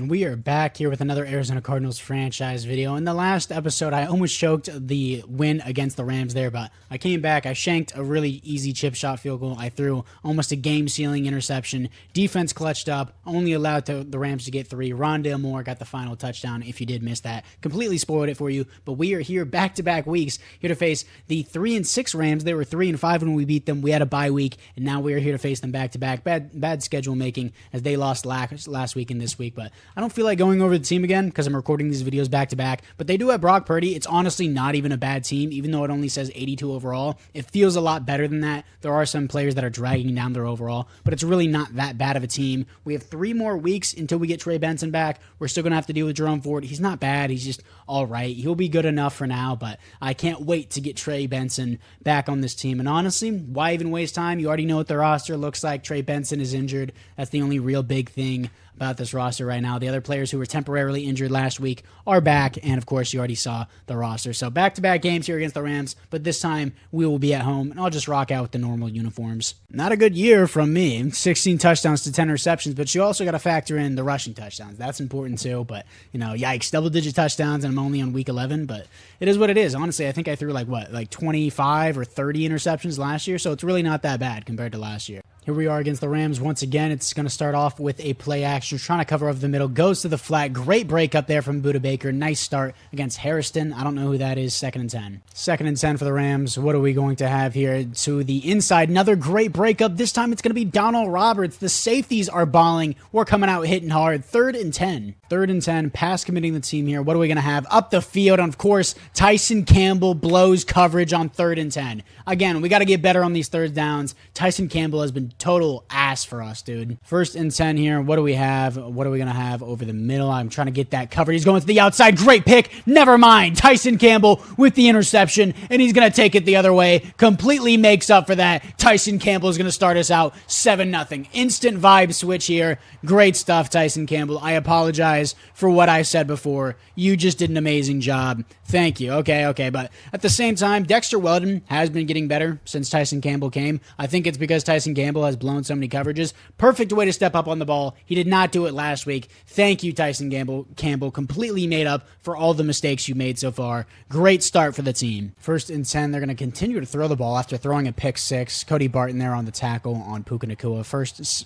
And we are back here with another Arizona Cardinals franchise video. In the last episode, I almost choked the win against the Rams there, but I came back. I shanked a really easy chip shot field goal. I threw almost a game-sealing interception. Defense clutched up, only allowed the Rams to get 3. Rondale Moore got the final touchdown, if you did miss that. Completely spoiled it for you, but we are here back-to-back weeks, here to face the 3-6 Rams. They were 3-5 when we beat them. We had a bye week, and now we are here to face them back-to-back. Bad schedule making, as they lost last week and this week, but I don't feel like going over the team again because I'm recording these videos back to back, but they do have Brock Purdy. It's honestly not even a bad team, even though it only says 82 overall. It feels a lot better than that. There are some players that are dragging down their overall, but it's really not that bad of a team. We have 3 more weeks until we get Trey Benson back. We're still going to have to deal with Jerome Ford. He's not bad. He's just all right. He'll be good enough for now, but I can't wait to get Trey Benson back on this team. And honestly, why even waste time? You already know what the roster looks like. Trey Benson is injured. That's the only real big thing about this roster right now. The other players who were temporarily injured last week are back, and of course you already saw the roster. So back-to-back games here against the Rams, but this time we will be at home, and I'll just rock out with the normal uniforms. Not a good year from me. 16 touchdowns to 10 receptions, but you also got to factor in the rushing touchdowns. That's important too, but yikes, double-digit touchdowns, and I'm only on week 11, but it is what it is. Honestly, I think I threw like 25 or 30 interceptions last year, so it's really not that bad compared to last year. Here we are against the Rams once again. It's going to start off with a play action. Trying to cover over the middle. Goes to the flat. Great break up there from Budda Baker. Nice start against Harrison. I don't know who that is. 2nd and 10. 2nd and 10 for the Rams. What are we going to have here? To the inside. Another great breakup. This time it's going to be Donald Roberts. The safeties are balling. We're coming out hitting hard. 3rd and 10. 3rd and 10. Pass committing the team here. What are we going to have? Up the field. And of course, Tyson Campbell blows coverage on 3rd and 10. Again, we got to get better on these 3rd downs. Tyson Campbell has been total ass for us, dude. 1st and 10 here. What do we have? What are we going to have over the middle? I'm trying to get that covered. He's going to the outside. Great pick. Never mind. Tyson Campbell with the interception, and he's going to take it the other way. Completely makes up for that. Tyson Campbell is going to start us out 7-0. Instant vibe switch here. Great stuff, Tyson Campbell. I apologize for what I said before. You just did an amazing job. Thank you. Okay. But at the same time, Dexter Weldon has been getting better since Tyson Campbell came. I think it's because Tyson Campbell has blown so many coverages. Perfect way to step up on the ball. He did not do it last week. Thank you, Tyson Campbell. Completely made up for all the mistakes you made so far. Great start for the team. 1st and 10. They're going to continue to throw the ball after throwing a pick 6. Cody Barton there on the tackle on Puka Nacua.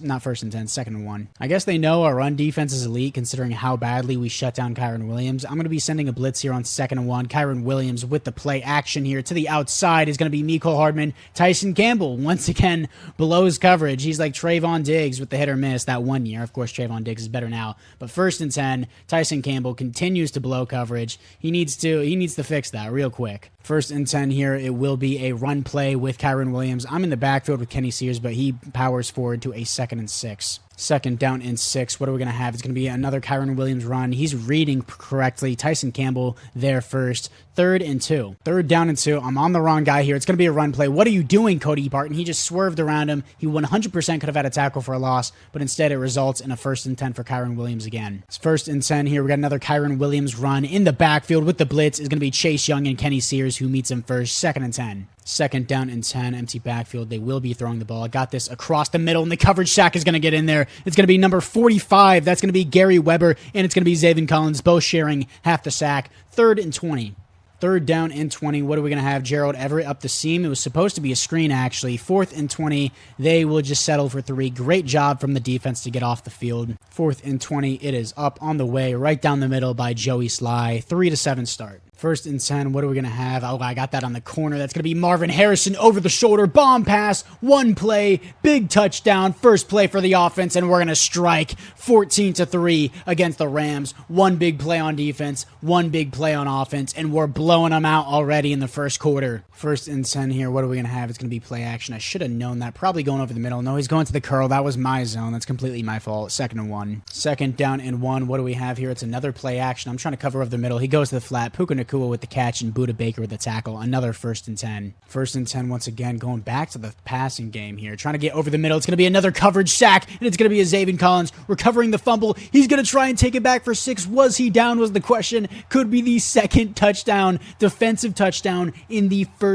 Not 1st and 10, 2nd and 1. I guess they know our run defense is elite considering how badly we shut down Kyren Williams. I'm going to be sending a blitz here on 2nd and 1. Kyren Williams with the play action here. To the outside is going to be Mecole Hardman. Tyson Campbell once again blows coverage. He's like Trayvon Diggs with the hit or miss that one year. Of course, Trayvon Diggs is better now. But 1st and 10, Tyson Campbell continues to blow coverage. He needs to fix that real quick. 1st and 10 here. It will be a run play with Kyren Williams. I'm in the backfield with Kenny Sears, but he powers forward to a 2nd and 6. 2nd down and 6. What are we going to have? It's going to be another Kyren Williams run. He's reading correctly. Tyson Campbell there first. 3rd and 2. 3rd down and 2. I'm on the wrong guy here. It's going to be a run play. What are you doing, Cody Barton? He just swerved around him. He 100% could have had a tackle for a loss, but instead it results in a 1st and 10 for Kyren Williams again. It's 1st and 10 here. We got another Kyren Williams run in the backfield with the blitz. Is going to be Chase Young and Kenny Sears who meets him first. 2nd and 10. 2nd down and 10, empty backfield. They will be throwing the ball. I got this across the middle, and the coverage sack is going to get in there. It's going to be number 45. That's going to be Gary Weber, and it's going to be Zaven Collins, both sharing half the sack. 3rd and 20. 3rd down and 20. What are we going to have? Gerald Everett up the seam. It was supposed to be a screen, actually. 4th and 20. They will just settle for 3. Great job from the defense to get off the field. 4th and 20. It is up on the way, right down the middle by Joey Sly. 3-7 start. 1st and 10, what are we going to have? Oh, I got that on the corner. That's going to be Marvin Harrison over the shoulder. Bomb pass, 1 play, big touchdown, first play for the offense, and we're going to strike 14-3 against the Rams. 1 big play on defense, 1 big play on offense, and we're blowing them out already in the first quarter. 1st and 10 here, what are we going to have? It's going to be play action. I should have known that. Probably going over the middle. No, he's going to the curl. That was my zone. That's completely my fault. 2nd and 1. 2nd down and 1. What do we have here? It's another play action. I'm trying to cover over the middle. He goes to the flat. Puka Nacua with the catch and Budda Baker with the tackle. Another 1st and 10. 1st and 10 once again, going back to the passing game here. Trying to get over the middle. It's going to be another coverage sack, and it's going to be a Zaven Collins recovering the fumble. He's going to try and take it back for 6. Was he down was the question. Could be the 2nd touchdown, defensive touchdown in the first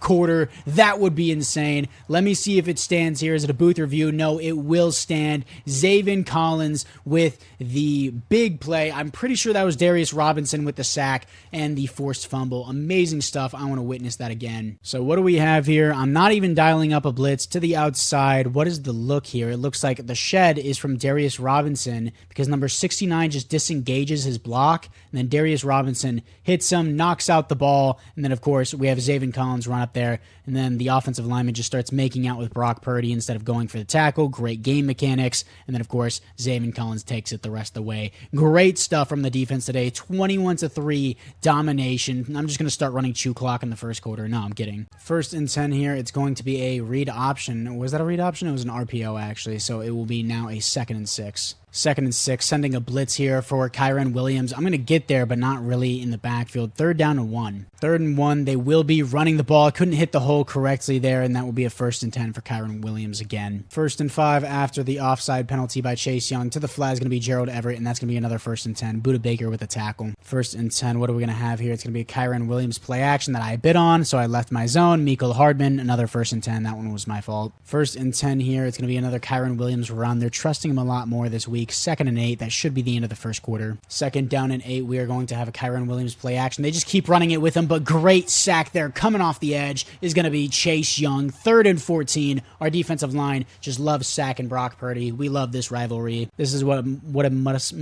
quarter. That would be insane. Let me see if it stands here. Is it a booth review? No, it will stand. Zaven Collins with the big play. I'm pretty sure that was Darius Robinson with the sack and the forced fumble. Amazing stuff. I want to witness that again. So what do we have here? I'm not even dialing up a blitz to the outside. What is the look here? It looks like the shed is from Darius Robinson because number 69 just disengages his block, and then Darius Robinson hits him, knocks out the ball, and then of course we have Zaven Collins run up there, and then the offensive lineman just starts making out with Brock Purdy instead of going for the tackle. Great game mechanics, and then of course Zaven Collins takes it the rest of the way. Great stuff from the defense today. 21-3 domination. I'm just going to start running chew clock in the first quarter. No, I'm kidding. First and 10 here. It's going to be a read option. Was that a read option? It was an RPO actually, so it will be now a 2nd and 6. 2nd and 6, sending a blitz here for Kyren Williams. I'm going to get there, but not really in the backfield. 3rd down and 1. 3rd and 1, they will be running the ball. Couldn't hit the hole correctly there, and that will be a 1st and 10 for Kyren Williams again. 1st and 5 after the offside penalty by Chase Young. To the flag is going to be Gerald Everett, and that's going to be another 1st and 10. Buda Baker with a tackle. 1st and 10, what are we going to have here? It's going to be a Kyren Williams play action that I bid on, so I left my zone. Mecole Hardman, another 1st and 10. That one was my fault. 1st and 10 here. It's going to be another Kyren Williams run. They're trusting him a lot more this week. 2nd and 8. That should be the end of the first quarter. 2nd down and 8. We are going to have a Kyren Williams play action. They just keep running it with him, but great sack there. Coming off the edge is going to be Chase Young. 3rd and 14. Our defensive line just loves sacking Brock Purdy. We love this rivalry. This is what a must.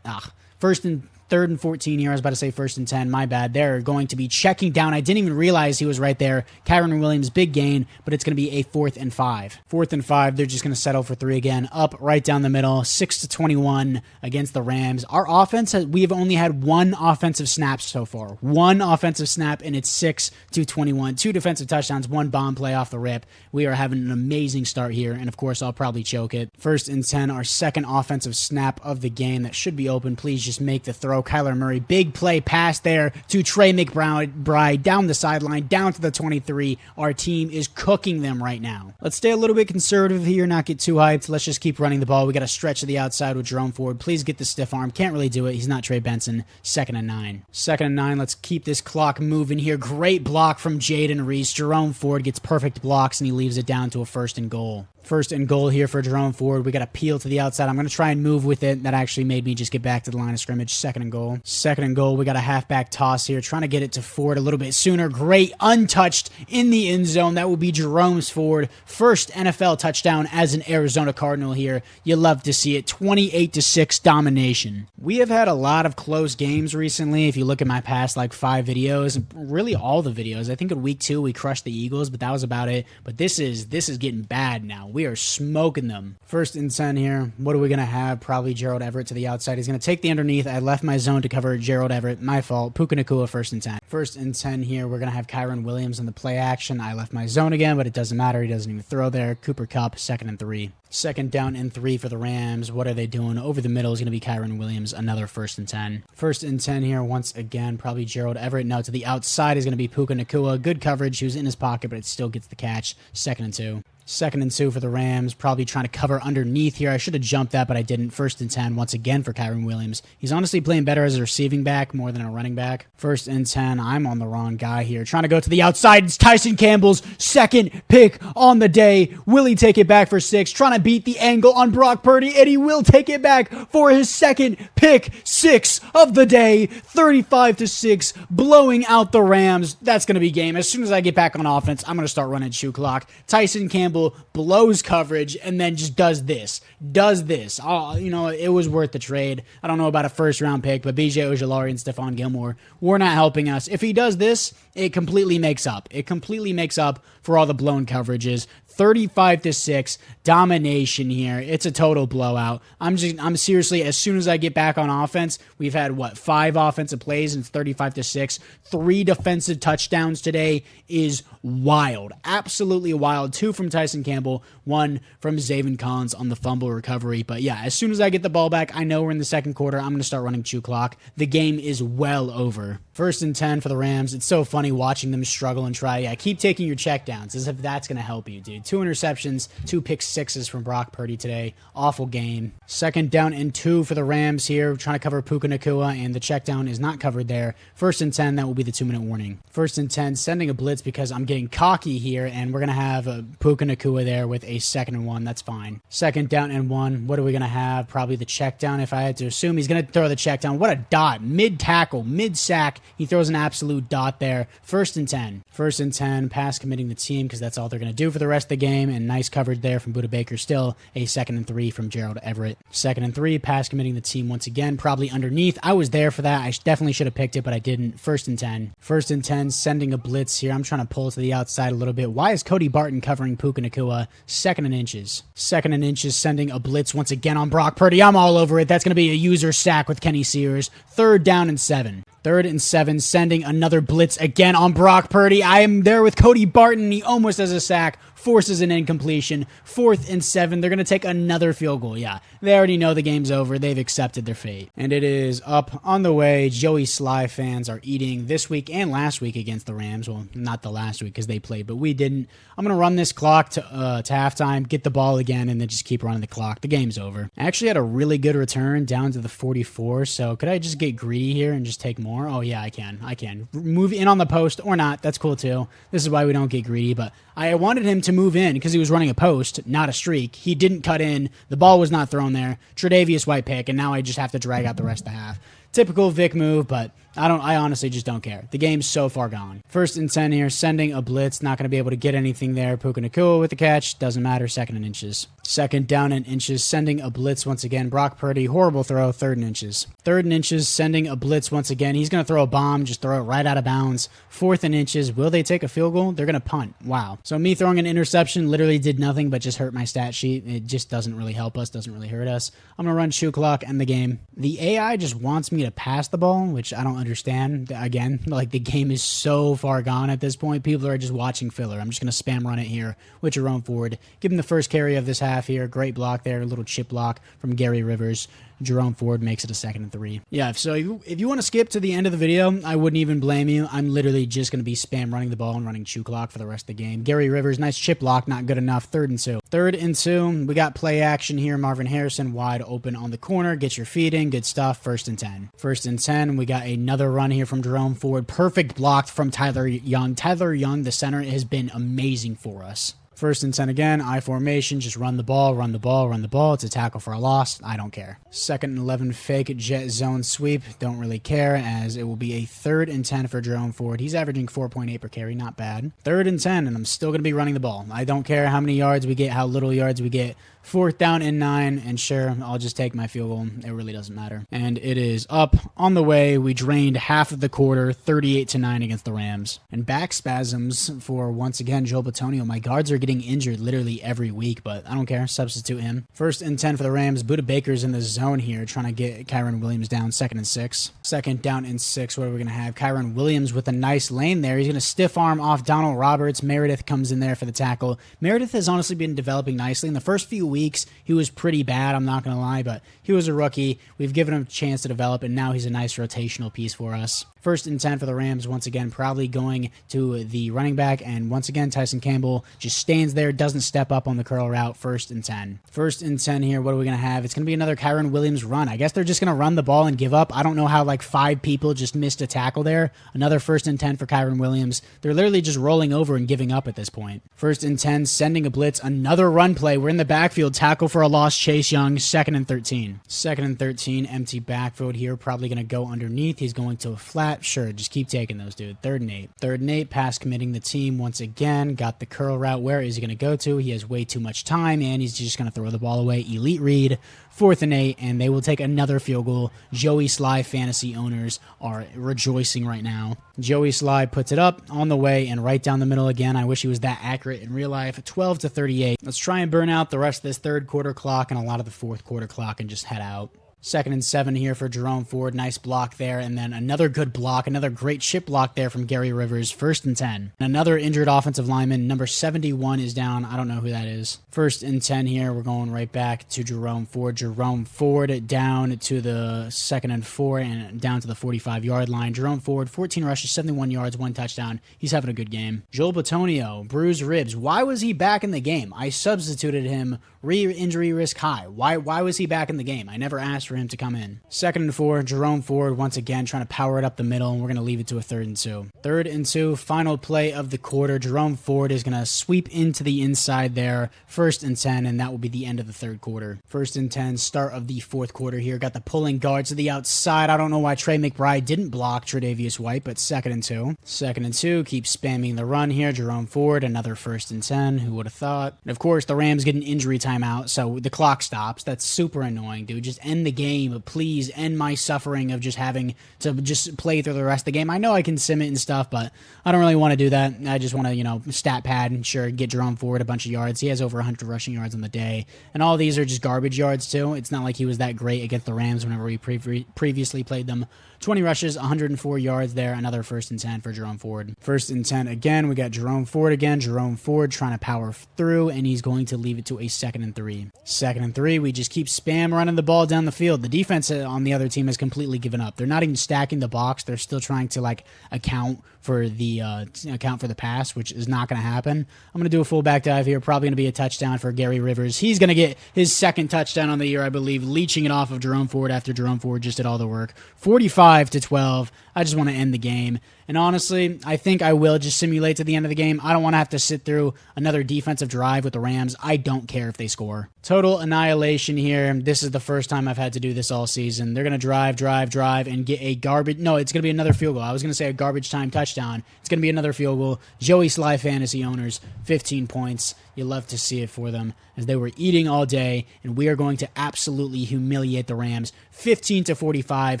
1st and 3rd and 14 here. I was about to say 1st and 10. My bad. They're going to be checking down. I didn't even realize he was right there. Kyren Williams, big gain, but it's going to be a 4th and 5. 4th and 5. They're just going to settle for 3 again. Up right down the middle. 6-21 against the Rams. Our offense, we have only had 1 offensive snap so far. 1 offensive snap, and it's 6-21. 2 defensive touchdowns, 1 bomb play off the rip. We are having an amazing start here, and of course, I'll probably choke it. 1st and 10, our 2nd offensive snap of the game. That should be open. Please just make the throw. Kyler Murray, big play pass there to Trey McBride down the sideline, down to the 23. Our team is cooking them right now. Let's stay a little bit conservative here, not get too hyped. Let's just keep running the ball. We got to stretch to the outside with Jerome Ford. Please get the stiff arm. Can't really do it. He's not Trey Benson. 2nd and 9. 2nd and 9. Let's keep this clock moving here. Great block from Jaden Reese. Jerome Ford gets perfect blocks, and he leaves it down to a 1st and goal. 1st and goal here for Jerome Ford. We got to peel to the outside. I'm going to try and move with it. That actually made me just get back to the line of scrimmage. 2nd and goal. 2nd and goal. We got a halfback toss here. Trying to get it to Ford a little bit sooner. Great. Untouched in the end zone. That will be Jerome's Ford. First NFL touchdown as an Arizona Cardinal here. You love to see it. 28-6 domination. We have had a lot of close games recently. If you look at my past 5 videos, really all the videos. I think in week 2 we crushed the Eagles, but that was about it. But this is getting bad now. We are smoking them. 1st and 10 here. What are we going to have? Probably Gerald Everett to the outside. He's going to take the underneath. I left my zone to cover Gerald Everett. My fault. Puka Nacua, 1st and 10. 1st and 10 here. We're going to have Kyren Williams in the play action. I left my zone again, but it doesn't matter. He doesn't even throw there. Cooper Kupp, 2nd and 3. 2nd down and 3 for the Rams. What are they doing? Over the middle is going to be Kyren Williams. Another 1st and 10. 1st and 10 here. Once again, probably Gerald Everett. No, to the outside is going to be Puka Nacua. Good coverage. He was in his pocket, but it still gets the catch. 2nd and 2. 2nd and 2 for the Rams. Probably trying to cover underneath here. I should have jumped that, but I didn't. 1st and 10 once again for Kyren Williams. He's honestly playing better as a receiving back more than a running back. 1st and 10. I'm on the wrong guy here. Trying to go to the outside. It's Tyson Campbell's 2nd pick on the day. Will he take it back for 6? Trying to beat the angle on Brock Purdy, and he will take it back for his 2nd pick 6 of the day. 35-6, blowing out the Rams. That's going to be game. As soon as I get back on offense, I'm going to start running shoe clock. Tyson Campbell blows coverage and then just does this. It was worth the trade. I don't know about a 1st round pick, but BJ Ojulari and Stephon Gilmore were not helping us. If he does this, it completely makes up. It completely makes up for all the blown coverages. 35-6 domination here. It's a total blowout. I'm seriously, as soon as I get back on offense, we've had 5 offensive plays and it's 35-6. 3 defensive touchdowns today is wild. Absolutely wild. 2 from Tyson Campbell, 1 from Zaven Collins on the fumble recovery. But yeah, as soon as I get the ball back, I know we're in the 2nd quarter. I'm going to start running chew clock. The game is well over. 1st and 10 for the Rams. It's so funny watching them struggle and try. Yeah, keep taking your checkdowns as if that's going to help you, dude. 2 interceptions, 2 pick sixes from Brock Purdy today. Awful game. 2nd down and 2 for the Rams here, trying to cover Puka Nacua, and the check down is not covered there. 1st and 10, that will be the 2-minute warning. 1st and 10, sending a blitz because I'm getting cocky here, and we're going to have Puka Nacua there with a 2nd and 1. That's fine. 2nd down and 1. What are we going to have? Probably the check down if I had to assume. He's going to throw the check down. What a dot. Mid-tackle, mid-sack. He throws an absolute dot there. 1st and 10. 1st and 10, pass committing the team because that's all they're going to do for the rest of the game, and nice coverage there from Budda Baker. Still a 2nd and 3 from Gerald Everett. 2nd and 3, pass committing the team once again, probably underneath. I was there for that. I definitely should have picked it, but I didn't. 1st and 10. 1st and 10, sending a blitz here. I'm trying to pull to the outside a little bit. Why is Cody Barton covering Puka Nacua? 2nd and inches. 2nd and inches, sending a blitz once again on Brock Purdy. I'm all over it. That's going to be a user sack with Kenny Sears. 3rd down and 7. 3rd and 7, sending another blitz again on Brock Purdy. I am there with Cody Barton. He almost has a sack, forces an incompletion. 4th and 7, they're going to take another field goal. Yeah, they already know the game's over. They've accepted their fate. And it is up on the way. Joey Sly fans are eating this week and last week against the Rams. Well, not the last week because they played, but we didn't. I'm going to run this clock to halftime, get the ball again, and then just keep running the clock. The game's over. I actually had a really good return down to the 44, so could I just get greedy here and just take more? Oh, yeah, I can. Move in on the post or not. That's cool, too. This is why we don't get greedy, but I wanted him to move in because he was running a post, not a streak. He didn't cut in. The ball was not thrown there. Tre'Davious White pick, and now I just have to drag out the rest of the half. Typical Vic move, but I honestly just don't care. The game's so far gone. 1st and 10 here, sending a blitz. Not going to be able to get anything there. Puka Nacua with the catch. Doesn't matter. 2nd and inches. 2nd down and inches, sending a blitz once again. Brock Purdy, horrible throw. 3rd and inches. 3rd and inches, sending a blitz once again. He's going to throw a bomb, just throw it right out of bounds. 4th and inches. Will they take a field goal? They're going to punt. Wow. So me throwing an interception literally did nothing but just hurt my stat sheet. It just doesn't really help us, doesn't really hurt us. I'm going to run shoe clock, end the game. The AI just wants me to pass the ball, which I don't understand. Again, like the game is so far gone at this point. People are just watching filler. I'm just going to spam run it here with Jerome Ford. Give him the first carry of this half here. Great block there. A little chip block from Gary Rivers. Jerome Ford makes it a 2nd and 3. Yeah, so if you want to skip to the end of the video, I wouldn't even blame you. I'm literally just going to be spam running the ball and running chew clock for the rest of the game. Gary Rivers, nice chip block, not good enough. 3rd and 2. 3rd and 2, we got play action here. Marvin Harrison wide open on the corner. Get your feet in, good stuff. 1st and 10. 1st and 10, we got another run here from Jerome Ford. Perfect blocked from Tyler Young. Tyler Young, the center, has been amazing for us. 1st and 10 again, I formation, just run the ball, run the ball, run the ball. It's a tackle for a loss. I don't care. 2nd and 11, fake jet zone sweep. Don't really care as it will be a 3rd and 10 for Jerome Ford. He's averaging 4.8 per carry, not bad. 3rd and 10, and I'm still going to be running the ball. I don't care how many yards we get, how little yards we get. 4th down and 9, and sure, I'll just take my field goal. It really doesn't matter. And it is up on the way. We drained half of the quarter, 38-9 against the Rams. And back spasms for, once again, Joel Bitonio. My guards are getting injured literally every week, but I don't care. Substitute him. 1st and 10 for the Rams. Budda Baker's in the zone here, trying to get Kyron Williams down. 2nd and 6. 2nd down and 6. What are we going to have? Kyron Williams with a nice lane there. He's going to stiff arm off Donald Roberts. Meredith comes in there for the tackle. Meredith has honestly been developing nicely. In the first few weeks, he was pretty bad, I'm not going to lie, but he was a rookie. We've given him a chance to develop, and now he's a nice rotational piece for us. 1st and 10 for the Rams, once again, probably going to the running back, and once again, Tyson Campbell just stands there, doesn't step up on the curl route. 1st and 10. 1st and 10 here, what are we going to have? It's going to be another Kyron Williams run. I guess they're just going to run the ball and give up. I don't know how like 5 people just missed a tackle there. Another 1st and 10 for Kyron Williams. They're literally just rolling over and giving up at this point. 1st and 10, sending a blitz, another run play. We're in the backfield, tackle for a loss, Chase Young. 2nd and 13. 2nd and 13, empty backfield here, probably going to go underneath. He's going to a flat. Sure, just keep taking those, dude. 3rd and 8. 3rd and 8, pass committing the team once again. Got the curl route. Where is he going to go to? He has way too much time, and he's just going to throw the ball away. Elite read. 4th and 8, and they will take another field goal. Joey Sly fantasy owners are rejoicing right now. Joey Sly puts it up on the way and right down the middle again. I wish he was that accurate in real life. 12-38. Let's try and burn out the rest of this 3rd quarter clock and a lot of the 4th quarter clock and just head out. 2nd and 7 here for Jerome Ford. Nice block there. And then another good block, another great chip block there from Gary Rivers. 1st and 10. Another injured offensive lineman. Number 71 is down. I don't know who that is. 1st and 10 here. We're going right back to Jerome Ford. Jerome Ford down to the 2nd and 4 and down to the 45-yard line. Jerome Ford, 14 rushes, 71 yards, 1 touchdown. He's having a good game. Joel Bitonio, bruised ribs. Why was he back in the game? I substituted him. Re-injury risk high. Why was he back in the game? I never asked for him to come in. 2nd and 4, Jerome Ford once again trying to power it up the middle, and we're going to leave it to a 3rd and 2. 3rd and 2, final play of the quarter. Jerome Ford is going to sweep into the inside there. 1st and 10, and that will be the end of the 3rd quarter. 1st and 10, start of the 4th quarter here. Got the pulling guard to the outside. I don't know why Trey McBride didn't block Tre'Davious White, but 2nd and 2. 2nd and 2, keep spamming the run here. Jerome Ford, another 1st and 10. Who would have thought? And of course, the Rams get an injury timeout, so the clock stops. That's super annoying, dude. Just end the game. Please end my suffering of just having to just play through the rest of the game. I know I can sim it and stuff, but I don't really want to do that. I just want to, stat pad and sure, get Jerome Ford a bunch of yards. He has over 100 rushing yards on the day, and all these are just garbage yards too. It's not like he was that great against the Rams whenever we previously played them. 20 rushes, 104 yards there. Another 1st and 10 for Jerome Ford. 1st and 10 again. We got Jerome Ford again. Jerome Ford trying to power through, and he's going to leave it to a 2nd and 3. 2nd and 3. We just keep spam running the ball down the field. The defense on the other team has completely given up. They're not even stacking the box. They're still trying to account for the pass, which is not going to happen. I'm going to do a full back dive here. Probably going to be a touchdown for Gary Rivers. He's going to get his 2nd touchdown on the year, I believe, leeching it off of Jerome Ford after Jerome Ford just did all the work. 45-12. I just want to end the game. And honestly, I think I will just simulate to the end of the game. I don't want to have to sit through another defensive drive with the Rams. I don't care if they score. Total annihilation here. This is the first time I've had to do this all season. They're going to drive, and get a garbage... No, it's going to be another field goal. I was going to say a garbage time touchdown. It's going to be another field goal. Joey Sly fantasy owners, 15 points. You love to see it for them as they were eating all day, and we are going to absolutely humiliate the Rams. 15-45,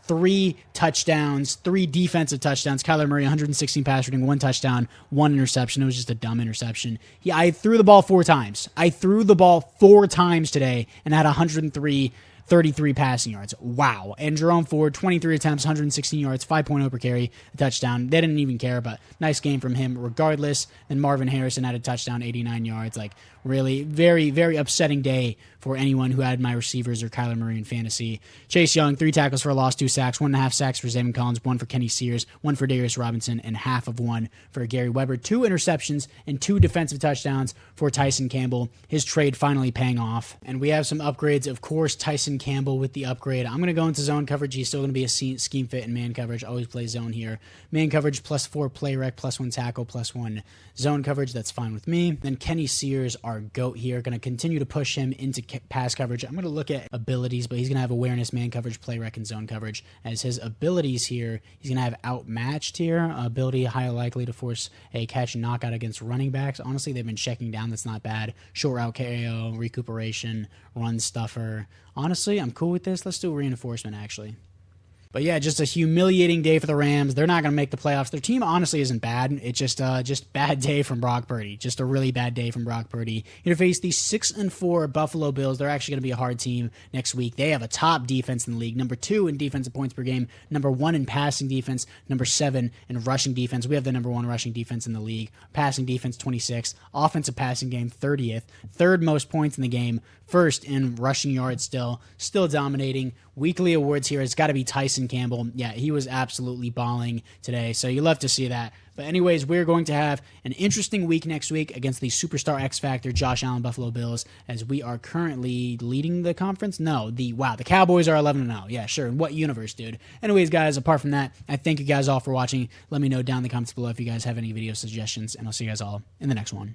3 touchdowns, 3 defensive touchdowns. Kyler Murray, 116 pass rating, 1 touchdown, 1 interception. It was just a dumb interception. I threw the ball 4 times. I threw the ball 4 times today and had 133 passing yards. Wow. And Jerome Ford, 23 attempts, 116 yards, 5.0 per carry, a touchdown. They didn't even care, but nice game from him regardless. Then Marvin Harrison had a touchdown, 89 yards. Really, very, very upsetting day for anyone who had my receivers or Kyler Murray in fantasy. Chase Young, 3 tackles for a loss, 2 sacks, 1.5 sacks for Zayvon Collins, 1 for Kenny Sears, 1 for Darius Robinson, and half of 1 for Gary Weber. 2 interceptions and 2 defensive touchdowns for Tyson Campbell. His trade finally paying off. And we have some upgrades. Of course, Tyson Campbell with the upgrade. I'm going to go into zone coverage. He's still going to be a scheme fit in man coverage. Always play zone here. Man coverage +4 play rec, +1 tackle, +1 zone coverage. That's fine with me. Then Kenny Sears, our GOAT here. Going to continue to push him into pass coverage. I'm going to look at abilities, but he's going to have awareness, man coverage, play rec, and zone coverage. As his abilities here, he's going to have outmatched here. Ability high likely to force a catch and knockout against running backs. Honestly, they've been checking down. That's not bad. Short route KO, recuperation, run stuffer. Honestly, I'm cool with this. Let's do reinforcement, actually. But yeah, just a humiliating day for the Rams. They're not going to make the playoffs. Their team honestly isn't bad. It's just bad day from Brock Purdy. Just a really bad day from Brock Purdy. You're going to face the 6-4 Buffalo Bills. They're actually going to be a hard team next week. They have a top defense in the league. Number 2 in defensive points per game. Number 1 in passing defense. Number 7 in rushing defense. We have the number 1 rushing defense in the league. Passing defense 26. Offensive passing game 30th. 3rd most points in the game. 1st in rushing yards still dominating. Weekly awards here, it's got to be Tyson Campbell. Yeah, he was absolutely balling today, so you love to see that. But anyways, we're going to have an interesting week next week against the superstar X Factor Josh Allen Buffalo Bills, as we are currently leading the conference. No, the Cowboys are 11-0. Yeah, sure. In what universe, dude? Anyways, guys, apart from that, I thank you guys all for watching. Let me know down in the comments below if you guys have any video suggestions, and I'll see you guys all in the next one.